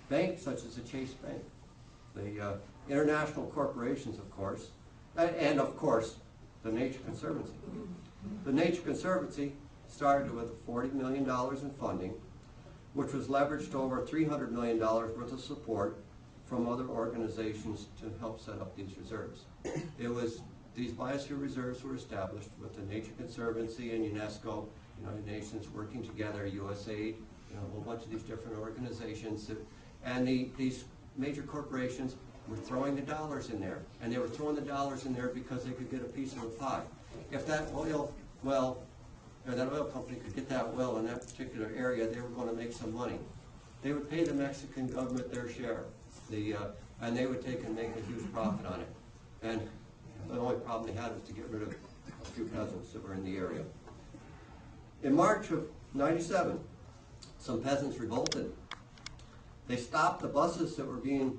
banks such as the Chase Bank, the international corporations, of course, and of course, the Nature Conservancy. The Nature Conservancy started with $40 million in funding, which was leveraged over $300 million worth of support from other organizations to help set up these reserves. These biosphere reserves were established with the Nature Conservancy and UNESCO, United Nations working together, USAID, a whole bunch of these different organizations, and these major corporations were throwing the dollars in there, and they were throwing the dollars in there because they could get a piece of the pie. If that oil well, or that oil company could get that well in that particular area, they were going to make some money. They would pay the Mexican government their share, and they would take and make a huge profit on it. And the only problem they had was to get rid of a few peasants that were in the area. In March of '97, some peasants revolted. They stopped the buses that were being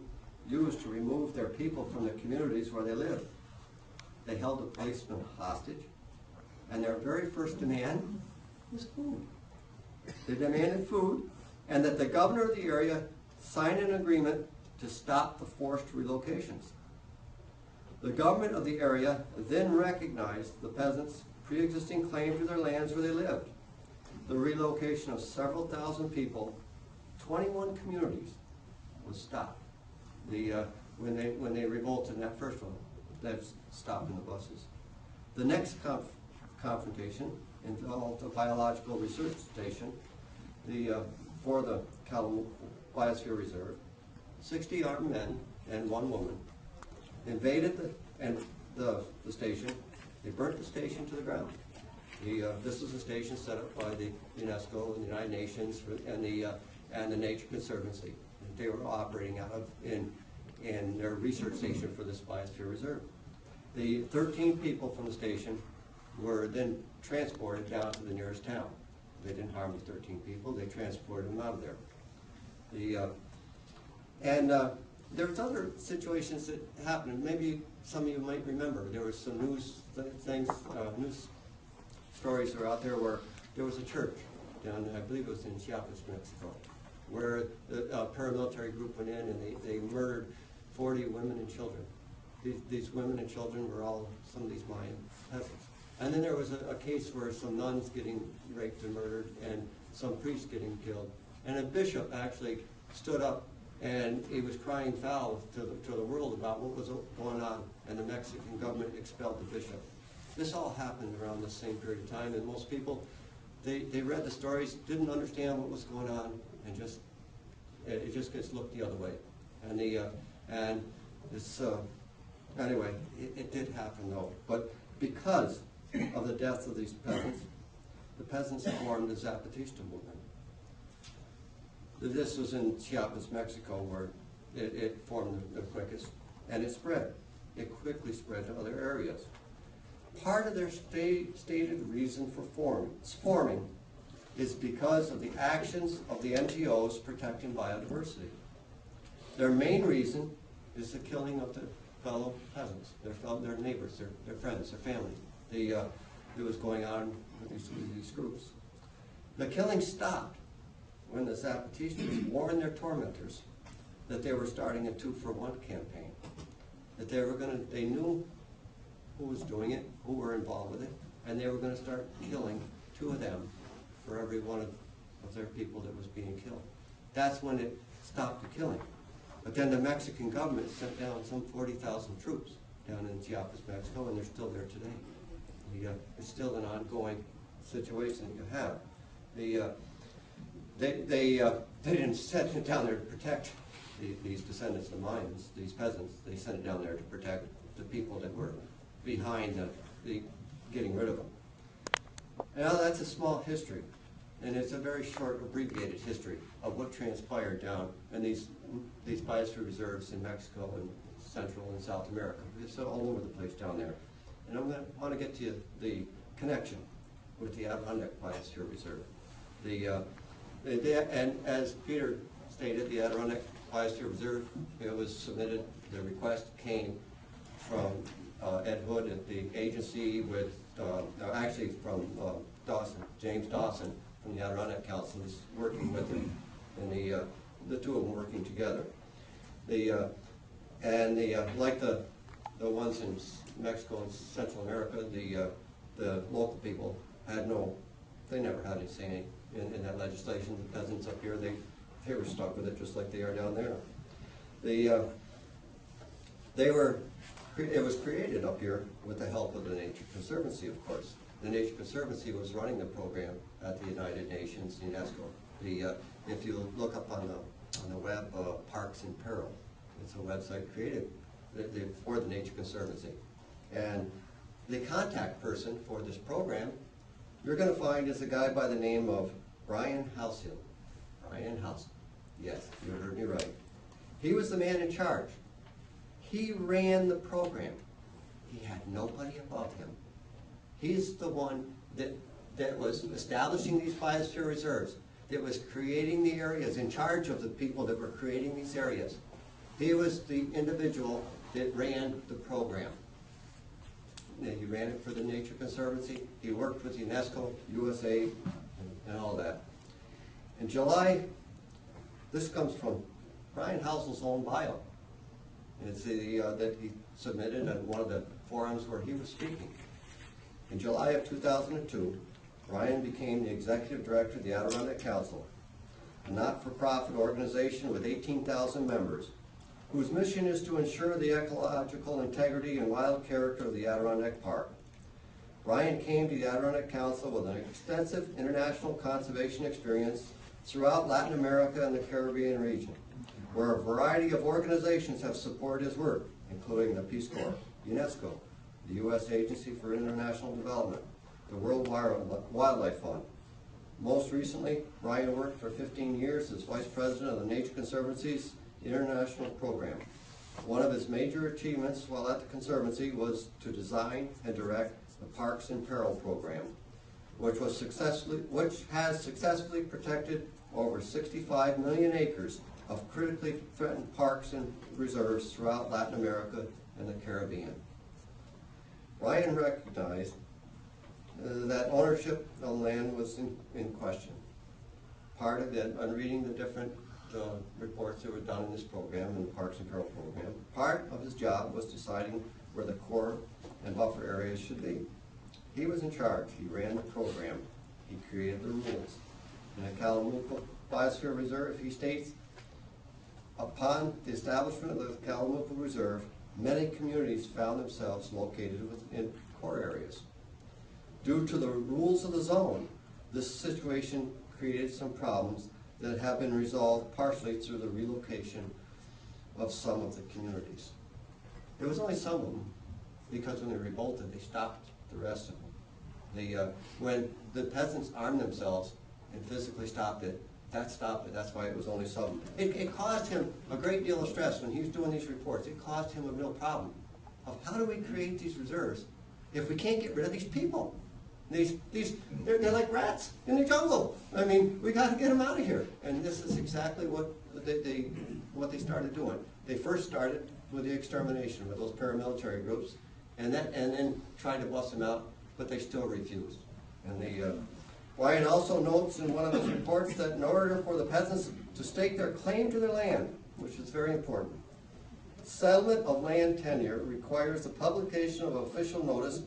used to remove their people from the communities where they lived. They held the policemen hostage, and their very first demand was food. They demanded food, and that the governor of the area sign an agreement to stop the forced relocations. The government of the area then recognized the peasants' pre-existing claim to their lands where they lived. The relocation of several thousand people, 21 communities, was stopped. When they revolted in that first one, that's stopping the buses. The next confrontation involved a biological research station for the Biosphere Reserve. 60 armed men and one woman invaded the station. They burnt the station to the ground. This is a station set up by the UNESCO and the United Nations and the Nature Conservancy. They were operating out of in their research station for this Biosphere Reserve. The 13 people from the station were then transported down to the nearest town. They didn't harm the 13 people. They transported them out of there. There was other situations that happened. Maybe some of you might remember. There was some news stories that are out there where there was a church down, I believe it was in Chiapas, Mexico, where the paramilitary group went in and they murdered 40 women and children. These women and children were all some of these Mayan peasants. And then there was a case where some nuns getting raped and murdered and some priests getting killed. And a bishop actually stood up and he was crying foul to the world about what was going on, and the Mexican government expelled the bishop. This all happened around the same period of time, and most people, they read the stories, didn't understand what was going on, and it just gets looked the other way. Anyway, it did happen though. But because of the death of these peasants, the peasants formed the Zapatista movement. This was in Chiapas, Mexico, where it formed the quickest, and it spread. It quickly spread to other areas. Part of their stated reason for forming is because of the actions of the NGOs protecting biodiversity. Their main reason is the killing of their fellow peasants, their neighbors, their friends, their family. That was going on with these groups. The killing stopped when the Zapatistas warned their tormentors that they were starting a 2-for-1 campaign. That they knew who was doing it, who were involved with it, and they were going to start killing 2 of them for every one of their people that was being killed. That's when it stopped the killing. But then the Mexican government sent down some 40,000 troops down in Chiapas, Mexico, and they're still there today. It's still an ongoing situation that you have. They didn't send it down there to protect these descendants of the Mayans, these peasants. They sent it down there to protect the people that were behind the getting rid of them. Now that's a small history, and it's a very short, abbreviated history of what transpired down in these biosphere reserves in Mexico and Central and South America. It's all over the place down there. And I want to get to the connection with the Adirondack Biosphere Reserve. And as Peter stated, the Adirondack Biosphere Reserve, it was submitted, the request came from Ed Hood at the agency with, actually from James Dawson from the Adirondack Council is working with him in the two of them working together. Like the ones in Mexico and Central America, the local people they never had any say in that legislation. The peasants up here, they were stuck with it just like they are down there. It was created up here with the help of the Nature Conservancy, of course. The Nature Conservancy was running the program at the United Nations, UNESCO. If you look up on the web, Parks in Peril, it's a website created for the Nature Conservancy. And the contact person for this program, you're going to find is a guy by the name of Brian Houshill. Brian Houshill. Yes, you heard me right. He was the man in charge. He ran the program. He had nobody above him. He's the one that was establishing these biosphere reserves. That was creating the areas, in charge of the people that were creating these areas. He was the individual that ran the program. He ran it for the Nature Conservancy. He worked with UNESCO, USA, and all that. In July, this comes from Brian Housel's own bio. It's that he submitted at one of the forums where he was speaking. In July of 2002, Brian became the executive director of the Adirondack Council, a not-for-profit organization with 18,000 members, whose mission is to ensure the ecological integrity and wild character of the Adirondack Park. Brian came to the Adirondack Council with an extensive international conservation experience throughout Latin America and the Caribbean region, where a variety of organizations have supported his work, including the Peace Corps, UNESCO, the U.S. Agency for International Development, the World Wildlife Fund. Most recently, Brian worked for 15 years as Vice President of the Nature Conservancy's International Program. One of his major achievements while at the Conservancy was to design and direct the Parks in Peril program, which has successfully protected over 65 million acres of critically threatened parks and reserves throughout Latin America and the Caribbean. Brian recognized that ownership of land was in question. Part of it, on reading the different reports that were done in this program, in the Parks and Peril program, part of his job was deciding where the core and buffer areas should be. He was in charge. He ran the program. He created the rules. In the Kalamuka Biosphere Reserve, he states, upon the establishment of the Kalamuka Reserve, many communities found themselves located within core areas. Due to the rules of the zone, this situation created some problems that have been resolved partially through the relocation of some of the communities. It was only some of them, because when they revolted, they stopped the rest of them. When the peasants armed themselves and physically stopped it, that stopped it. That's why it was only some. It caused him a great deal of stress when he was doing these reports. It caused him a real problem of how do we create these reserves if we can't get rid of these people? They're like rats in the jungle. I mean, we got to get them out of here. And this is exactly what they started doing. They first started with the extermination with those paramilitary groups, and then tried to bust them out, but they still refused. And Brian also notes in one of his reports that in order for the peasants to stake their claim to their land, which is very important, settlement of land tenure requires the publication of official notice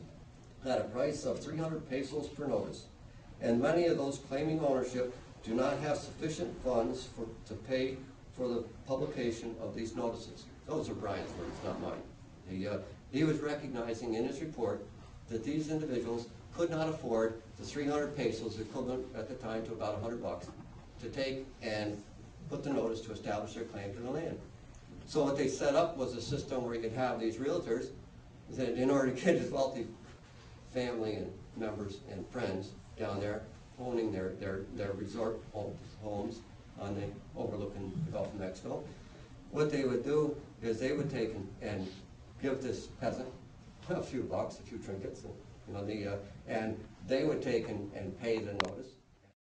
at a price of 300 pesos per notice, and many of those claiming ownership do not have sufficient funds to pay for the publication of these notices. Those are Brian's words, not mine. He was recognizing in his report that these individuals could not afford the 300 pesos, equivalent at the time to about $100, to take and put the notice to establish their claim to the land. So what they set up was a system where you could have these realtors that, in order to get his wealthy family and members and friends down there owning their resort homes on the overlooking the Gulf of Mexico, what they would do is they would take and give this peasant a few bucks, a few trinkets, and they would take and pay the notice,